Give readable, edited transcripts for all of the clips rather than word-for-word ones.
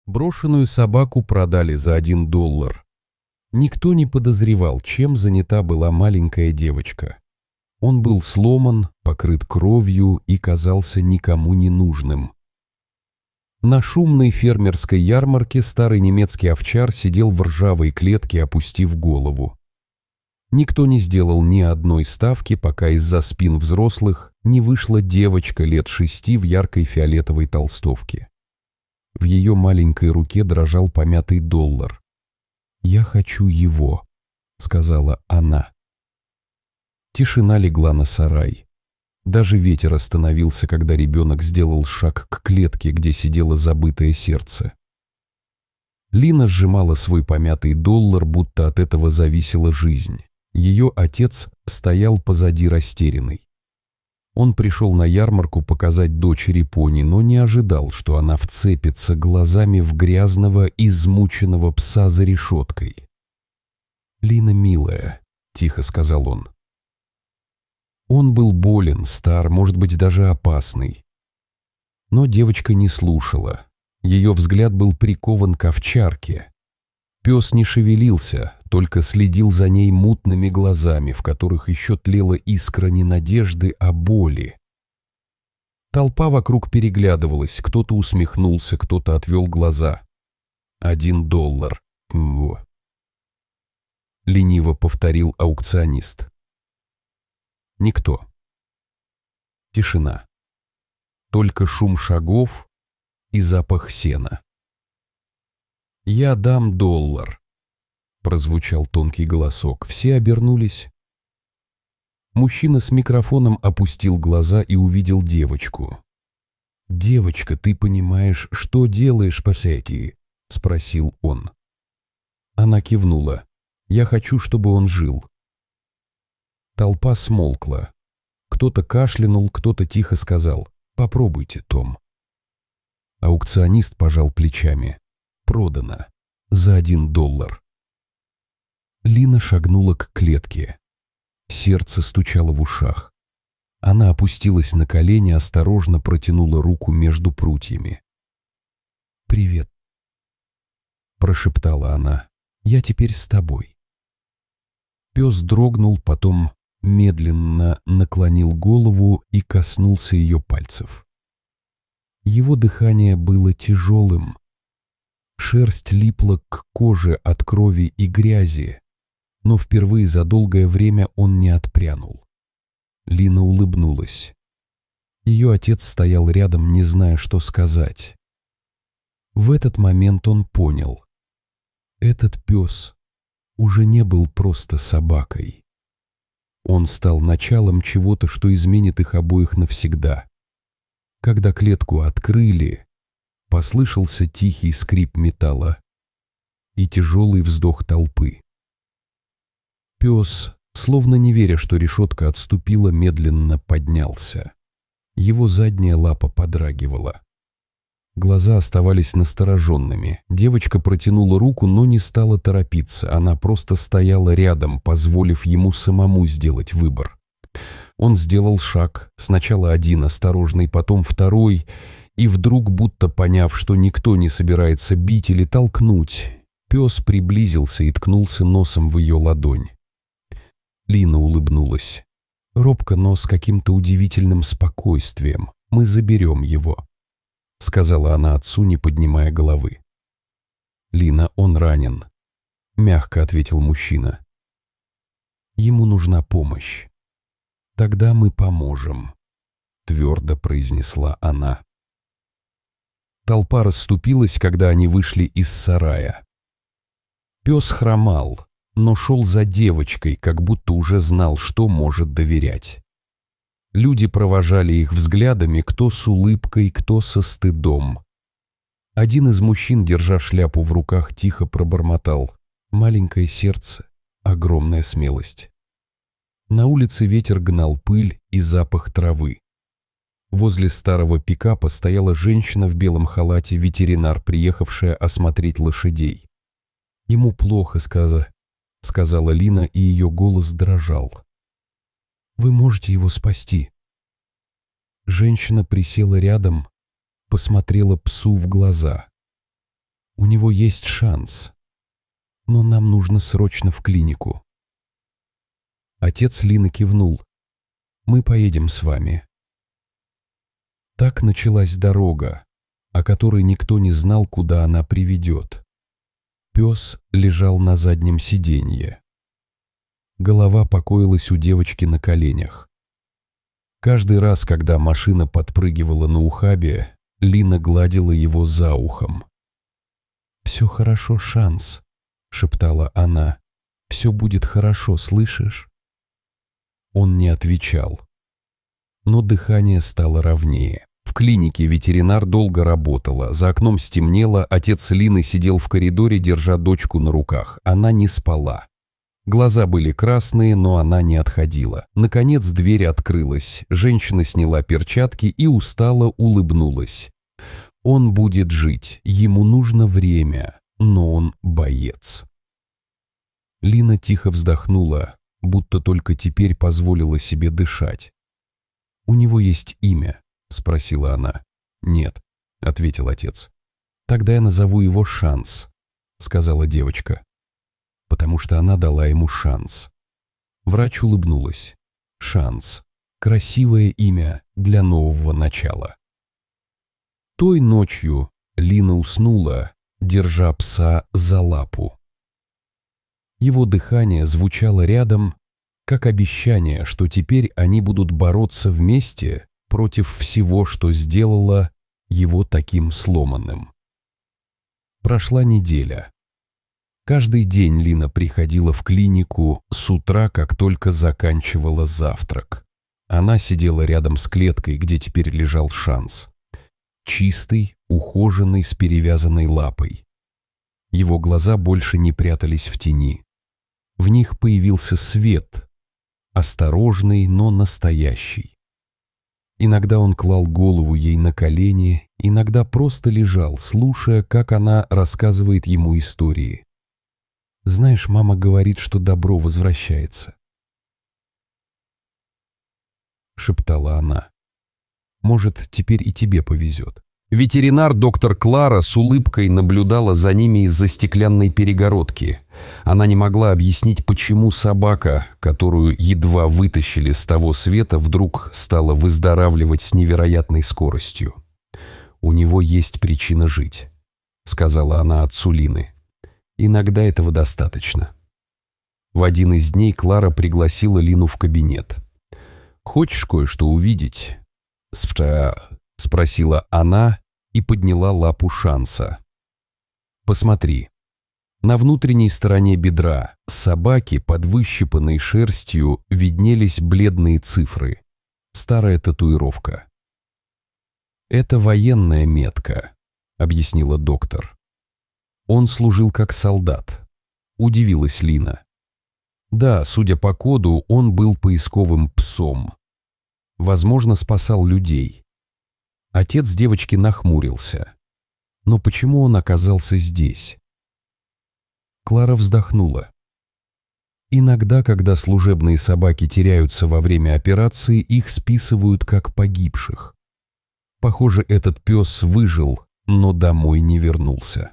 Брошенную собаку продали за $1. Никто не подозревал, чем занята была маленькая девочка. Он был сломан, покрыт кровью и казался никому не нужным. На шумной фермерской ярмарке старый немецкий овчар сидел в ржавой клетке, опустив голову. Никто не сделал ни одной ставки, пока из-за спин взрослых не вышла девочка лет 6 в яркой фиолетовой толстовке. В ее маленькой руке дрожал помятый $1. «Я хочу его», — сказала она. Тишина легла на сарай. Даже ветер остановился, когда ребенок сделал шаг к клетке, где сидело забытое сердце. Лина сжимала свой помятый $1, будто от этого зависела жизнь. Ее отец стоял позади растерянный. Он пришел на ярмарку показать дочери пони, но не ожидал, что она вцепится глазами в грязного, измученного пса за решеткой. «Лина, милая», — тихо сказал он. Он был болен, стар, может быть, даже опасный. Но девочка не слушала. Ее взгляд был прикован к овчарке. Пес не шевелился, только следил за ней мутными глазами, в которых еще тлела искра не надежды, а боли. Толпа вокруг переглядывалась, кто-то усмехнулся, кто-то отвел глаза. $1. Во. Лениво повторил аукционист. Никто. Тишина. Только шум шагов и запах сена. «Я дам $1», — прозвучал тонкий голосок. Все обернулись. Мужчина с микрофоном опустил глаза и увидел девочку. «Девочка, ты понимаешь, что делаешь, Пасети?» — спросил он. Она кивнула. «Я хочу, чтобы он жил». Толпа смолкла. Кто-то кашлянул, кто-то тихо сказал: «Попробуйте, Том». Аукционист пожал плечами. «Продано. За $1». Лина шагнула к клетке. Сердце стучало в ушах. Она опустилась на колени, осторожно протянула руку между прутьями. «Привет», — прошептала она. «Я теперь с тобой». Пес дрогнул, потом медленно наклонил голову и коснулся ее пальцев. Его дыхание было тяжелым. Шерсть липла к коже от крови и грязи, но впервые за долгое время он не отпрянул. Лина улыбнулась. Ее отец стоял рядом, не зная, что сказать. В этот момент он понял. Этот пес уже не был просто собакой. Он стал началом чего-то, что изменит их обоих навсегда. Когда клетку открыли, послышался тихий скрип металла и тяжелый вздох толпы. Пес, словно не веря, что решетка отступила, медленно поднялся. Его задняя лапа подрагивала. Глаза оставались настороженными. Девочка протянула руку, но не стала торопиться. Она просто стояла рядом, позволив ему самому сделать выбор. Он сделал шаг, сначала один, осторожный, потом второй, и вдруг, будто поняв, что никто не собирается бить или толкнуть, пес приблизился и ткнулся носом в ее ладонь. Лина улыбнулась. Робко, но с каким-то удивительным спокойствием. «Мы заберем его», — сказала она отцу, не поднимая головы. «Лина, он ранен», — мягко ответил мужчина. «Ему нужна помощь». «Тогда мы поможем», — твердо произнесла она. Толпа расступилась, когда они вышли из сарая. Пес хромал, но шел за девочкой, как будто уже знал, что может доверять. Люди провожали их взглядами, кто с улыбкой, кто со стыдом. Один из мужчин, держа шляпу в руках, тихо пробормотал: «Маленькое сердце, огромная смелость». На улице ветер гнал пыль и запах травы. Возле старого пикапа стояла женщина в белом халате, ветеринар, приехавшая осмотреть лошадей. «Ему плохо, сказала Лина, и ее голос дрожал. «Вы можете его спасти». Женщина присела рядом, посмотрела псу в глаза. него есть шанс. Но нам нужно срочно в клинику». Отец Лины кивнул. «Мы поедем с вами». Так началась дорога, о которой никто не знал, куда она приведет. Пес лежал на заднем сиденье. Голова покоилась у девочки на коленях. Каждый раз, когда машина подпрыгивала на ухабе, Лина гладила его за ухом. «Все хорошо, Шанс», — шептала она. «Все будет хорошо, слышишь?» Он не отвечал. Но дыхание стало ровнее. В клинике ветеринар долго работала. За окном стемнело, отец Лины сидел в коридоре, держа дочку на руках. Она не спала. Глаза были красные, но она не отходила. Наконец дверь открылась. Женщина сняла перчатки и устало улыбнулась. Он будет жить, ему нужно время, но он боец. Лина тихо вздохнула, будто только теперь позволила себе дышать. «У него есть имя?» — спросила она. «Нет», — ответил отец. «Тогда я назову его Шанс», — сказала девочка. Потому что она дала ему шанс. Врач улыбнулась. Шанс. Красивое имя для нового начала. Той ночью Лина уснула, держа пса за лапу. Его дыхание звучало рядом, как обещание, что теперь они будут бороться вместе против всего, что сделало его таким сломанным. Прошла неделя. Каждый день Лина приходила в клинику с утра, как только заканчивала завтрак. Она сидела рядом с клеткой, где теперь лежал Шанс. Чистый, ухоженный, с перевязанной лапой. Его глаза больше не прятались в тени. В них появился свет, осторожный, но настоящий. Иногда он клал голову ей на колени, иногда просто лежал, слушая, как она рассказывает ему истории. «Знаешь, мама говорит, что добро возвращается», — шептала она. «Может, теперь и тебе повезет». Ветеринар доктор Клара с улыбкой наблюдала за ними из-за стеклянной перегородки. Она не могла объяснить, почему собака, которую едва вытащили с того света, вдруг стала выздоравливать с невероятной скоростью. «У него есть причина жить», — сказала она отцу Лины. «Иногда этого достаточно». В один из дней Клара пригласила Лину в кабинет. «Хочешь кое-что увидеть?» — спросила она и подняла лапу Шанса. «Посмотри. На внутренней стороне бедра собаки под выщипанной шерстью виднелись бледные цифры. Старая татуировка». «Это военная метка», — объяснила доктор. «Он служил как солдат», — удивилась Лина. «Да, судя по коду, он был поисковым псом. Возможно, спасал людей». Отец девочки нахмурился. Но почему он оказался здесь? Клара вздохнула. Иногда, когда служебные собаки теряются во время операции, их списывают как погибших. Похоже, этот пес выжил, но домой не вернулся.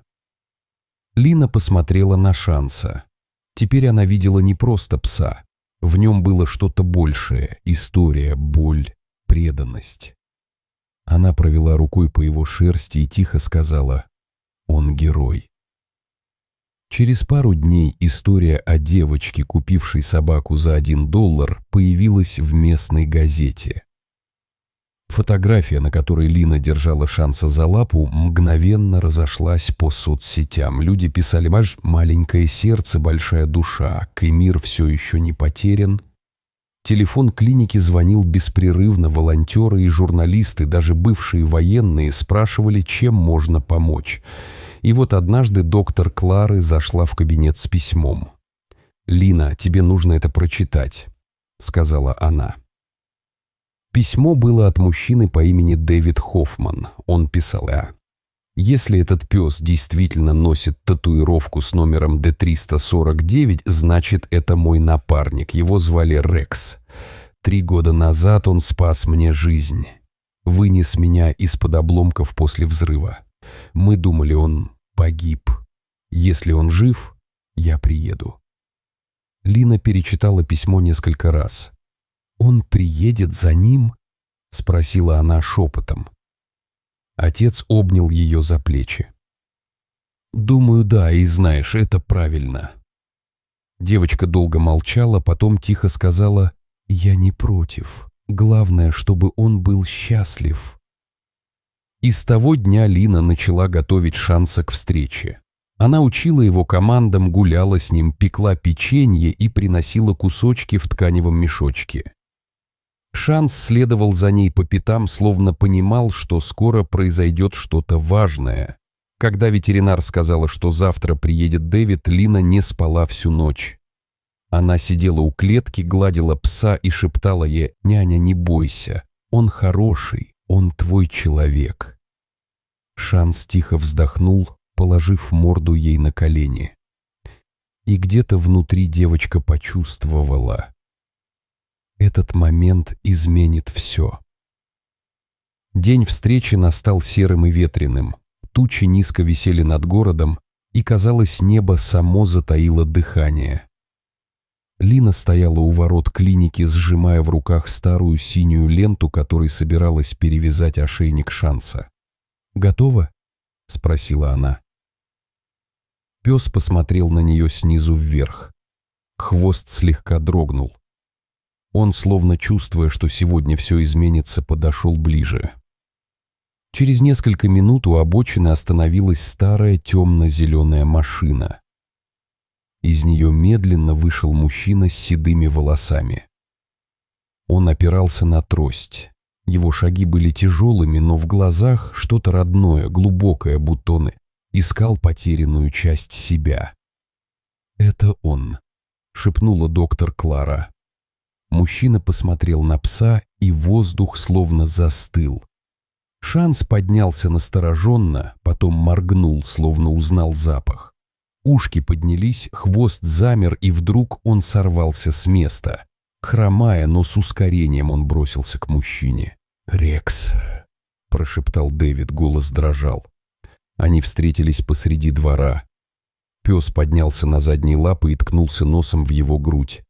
Лина посмотрела на Шанса. Теперь она видела не просто пса. В нем было что-то большее: история, боль, преданность. Она провела рукой по его шерсти и тихо сказала: «Он герой». Через пару дней история о девочке, купившей собаку за $1, появилась в местной газете. Фотография, на которой Лина держала Шанса за лапу, мгновенно разошлась по соцсетям. Люди писали: «Маленькое сердце, большая душа, Кемир все еще не потерян». Телефон клиники звонил беспрерывно, волонтеры и журналисты, даже бывшие военные, спрашивали, чем можно помочь. И вот однажды доктор Клары зашла в кабинет с письмом. «Лина, тебе нужно это прочитать», — сказала она. Письмо было от мужчины по имени Дэвид Хоффман. Он писал: «Если этот пес действительно носит татуировку с номером D349, значит, это мой напарник. Его звали Рекс. 3 года назад он спас мне жизнь. Вынес меня из-под обломков после взрыва. Мы думали, он погиб. Если он жив, я приеду». Лина перечитала письмо несколько раз. «Он приедет за ним?» — спросила она шепотом. Отец обнял ее за плечи. «Думаю, да, и знаешь, это правильно». Девочка долго молчала, потом тихо сказала: «Я не против. Главное, чтобы он был счастлив». И с того дня Лина начала готовить Шанса к встрече. Она учила его командам, гуляла с ним, пекла печенье и приносила кусочки в тканевом мешочке. Шанс следовал за ней по пятам, словно понимал, что скоро произойдет что-то важное. Когда ветеринар сказала, что завтра приедет Дэвид, Лина не спала всю ночь. Она сидела у клетки, гладила пса и шептала ей: «Няня, не бойся, он хороший, он твой человек». Шанс тихо вздохнул, положив морду ей на колени. И где-то внутри девочка почувствовала: этот момент изменит все. День встречи настал серым и ветреным. Тучи низко висели над городом, и, казалось, небо само затаило дыхание. Лина стояла у ворот клиники, сжимая в руках старую синюю ленту, которой собиралась перевязать ошейник Шанса. «Готово?» — спросила она. Пес посмотрел на нее снизу вверх. Хвост слегка дрогнул. Он, словно чувствуя, что сегодня все изменится, подошел ближе. Через несколько минут у обочины остановилась старая темно-зеленая машина. Из нее медленно вышел мужчина с седыми волосами. Он опирался на трость. Его шаги были тяжелыми, но в глазах что-то родное, глубокое, будто он искал потерянную часть себя. «Это он», — шепнула доктор Клара. Мужчина посмотрел на пса, и воздух словно застыл. Шанс поднялся настороженно, потом моргнул, словно узнал запах. Ушки поднялись, хвост замер, и вдруг он сорвался с места. Хромая, но с ускорением, он бросился к мужчине. «Рекс», — прошептал Дэвид, голос дрожал. Они встретились посреди двора. Пес поднялся на задние лапы и ткнулся носом в его грудь.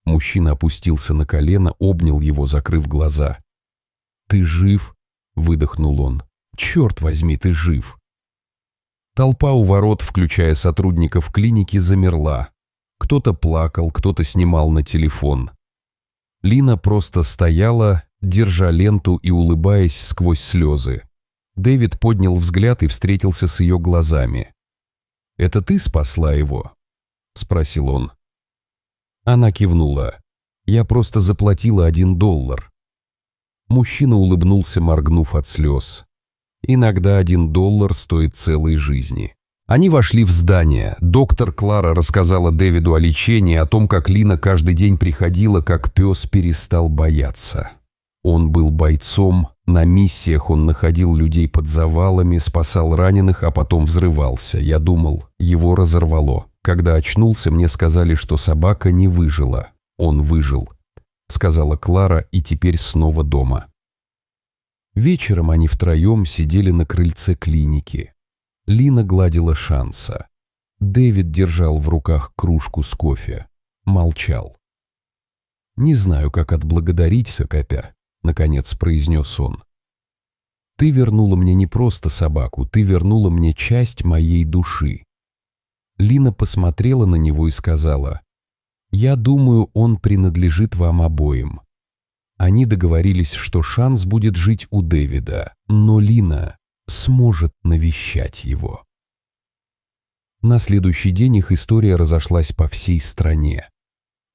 Мужчина опустился на колено, обнял его, закрыв глаза. «Ты жив?» — выдохнул он. «Черт возьми, ты жив!» Толпа у ворот, включая сотрудников клиники, замерла. Кто-то плакал, кто-то снимал на телефон. Лина просто стояла, держа ленту и улыбаясь сквозь слезы. Дэвид поднял взгляд и встретился с ее глазами. «Это ты спасла его?» — спросил он. Она кивнула. «Я просто заплатила $1. Мужчина улыбнулся, моргнув от слез. Иногда $1 стоит целой жизни. Они вошли в здание. Доктор Клара рассказала Дэвиду о лечении, о том, как Лина каждый день приходила, как пес перестал бояться. Он был бойцом, на миссиях он находил людей под завалами, спасал раненых, а потом взрывался. Я думал, его разорвало. Когда очнулся, мне сказали, что собака не выжила. Он выжил, сказала Клара, и теперь снова дома. Вечером они втроем сидели на крыльце клиники. Лина гладила Шанса. Дэвид держал в руках кружку с кофе. Молчал. «Не знаю, как отблагодарить, Сокопя», — наконец произнес он. «Ты вернула мне не просто собаку, ты вернула мне часть моей души». Лина посмотрела на него и сказала: «Я думаю, он принадлежит вам обоим». Они договорились, что Шанс будет жить у Дэвида, но Лина сможет навещать его. На следующий день их история разошлась по всей стране.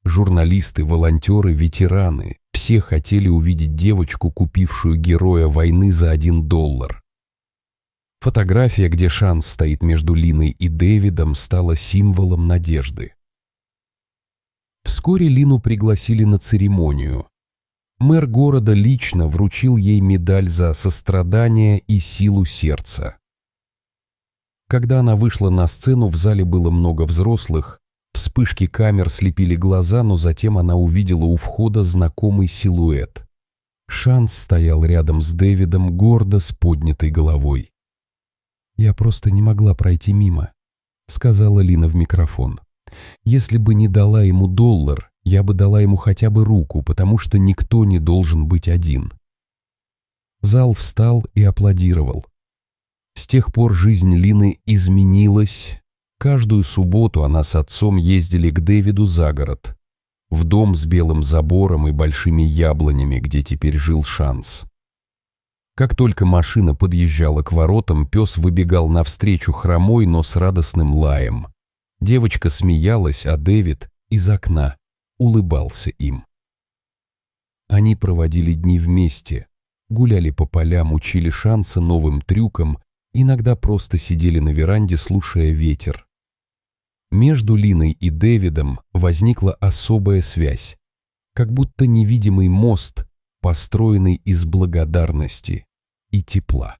Журналисты, волонтеры, ветераны – все хотели увидеть девочку, купившую героя войны за $1. Фотография, где Шанс стоит между Линой и Дэвидом, стала символом надежды. Вскоре Лину пригласили на церемонию. Мэр города лично вручил ей медаль за сострадание и силу сердца. Когда она вышла на сцену, в зале было много взрослых. Вспышки камер слепили глаза, но затем она увидела у входа знакомый силуэт. Шанс стоял рядом с Дэвидом, гордо с поднятой головой. «Я просто не могла пройти мимо», — сказала Лина в микрофон. «Если бы не дала ему $1, я бы дала ему хотя бы руку, потому что никто не должен быть один». Зал встал и аплодировал. С тех пор жизнь Лины изменилась. Каждую субботу она с отцом ездили к Дэвиду за город, в дом с белым забором и большими яблонями, где теперь жил Шанс. Как только машина подъезжала к воротам, пес выбегал навстречу хромой, но с радостным лаем. Девочка смеялась, а Дэвид из окна улыбался им. Они проводили дни вместе, гуляли по полям, учили Шанса новым трюкам, иногда просто сидели на веранде, слушая ветер. Между Линой и Дэвидом возникла особая связь, как будто невидимый мост, построенный из благодарности и тепла.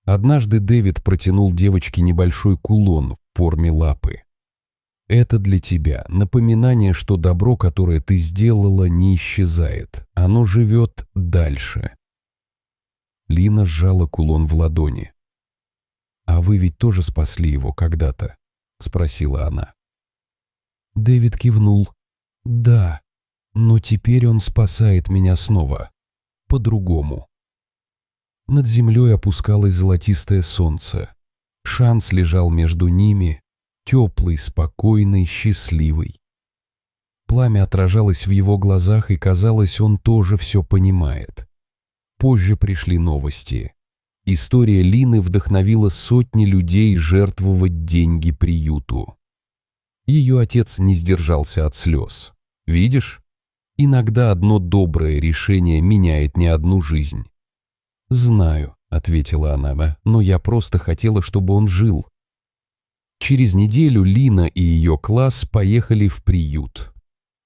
Однажды Дэвид протянул девочке небольшой кулон в форме лапы. «Это для тебя, напоминание, что добро, которое ты сделала, не исчезает, оно живет дальше». Лина сжала кулон в ладони. «А вы ведь тоже спасли его когда-то?» — спросила она. Дэвид кивнул. «Да, но теперь он спасает меня снова. По-другому». Над землей опускалось золотистое солнце. Шанс лежал между ними, теплый, спокойный, счастливый. Пламя отражалось в его глазах, и казалось, он тоже все понимает. Позже пришли новости. История Лины вдохновила сотни людей жертвовать деньги приюту. Ее отец не сдержался от слез. «Видишь? Иногда одно доброе решение меняет не одну жизнь». «Знаю», — ответила она, — «но я просто хотела, чтобы он жил». Через неделю Лина и ее класс поехали в приют.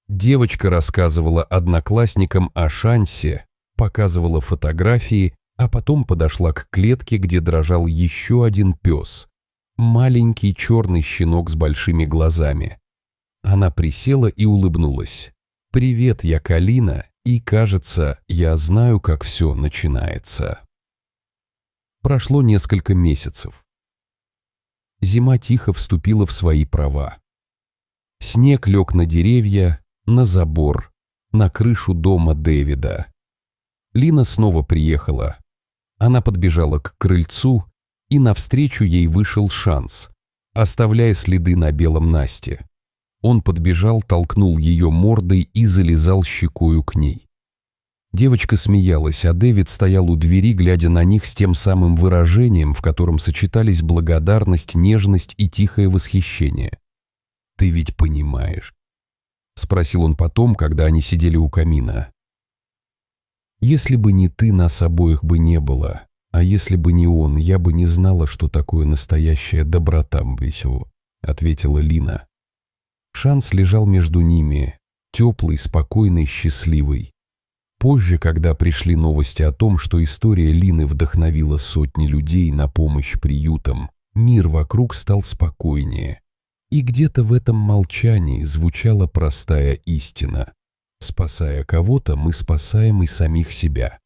Девочка рассказывала одноклассникам о Шансе, показывала фотографии, а потом подошла к клетке, где дрожал еще один пес. Маленький черный щенок с большими глазами. Она присела и улыбнулась. «Привет, я Калина, и, кажется, я знаю, как все начинается». Прошло несколько месяцев. Зима тихо вступила в свои права. Снег лег на деревья, на забор, на крышу дома Дэвида. Лина снова приехала. Она подбежала к крыльцу, и навстречу ей вышел Шанс, оставляя следы на белом Насте. Он подбежал, толкнул ее мордой и залезал щекою к ней. Девочка смеялась, а Дэвид стоял у двери, глядя на них с тем самым выражением, в котором сочетались благодарность, нежность и тихое восхищение. «Ты ведь понимаешь?» — спросил он потом, когда они сидели у камина. «Если бы не ты, нас обоих бы не было, а если бы не он, я бы не знала, что такое настоящая доброта, Мбисю», — ответила Лина. Шанс лежал между ними, теплый, спокойный, счастливый. Позже, когда пришли новости о том, что история Лины вдохновила сотни людей на помощь приютам, мир вокруг стал спокойнее. И где-то в этом молчании звучала простая истина: спасая кого-то, мы спасаем и самих себя.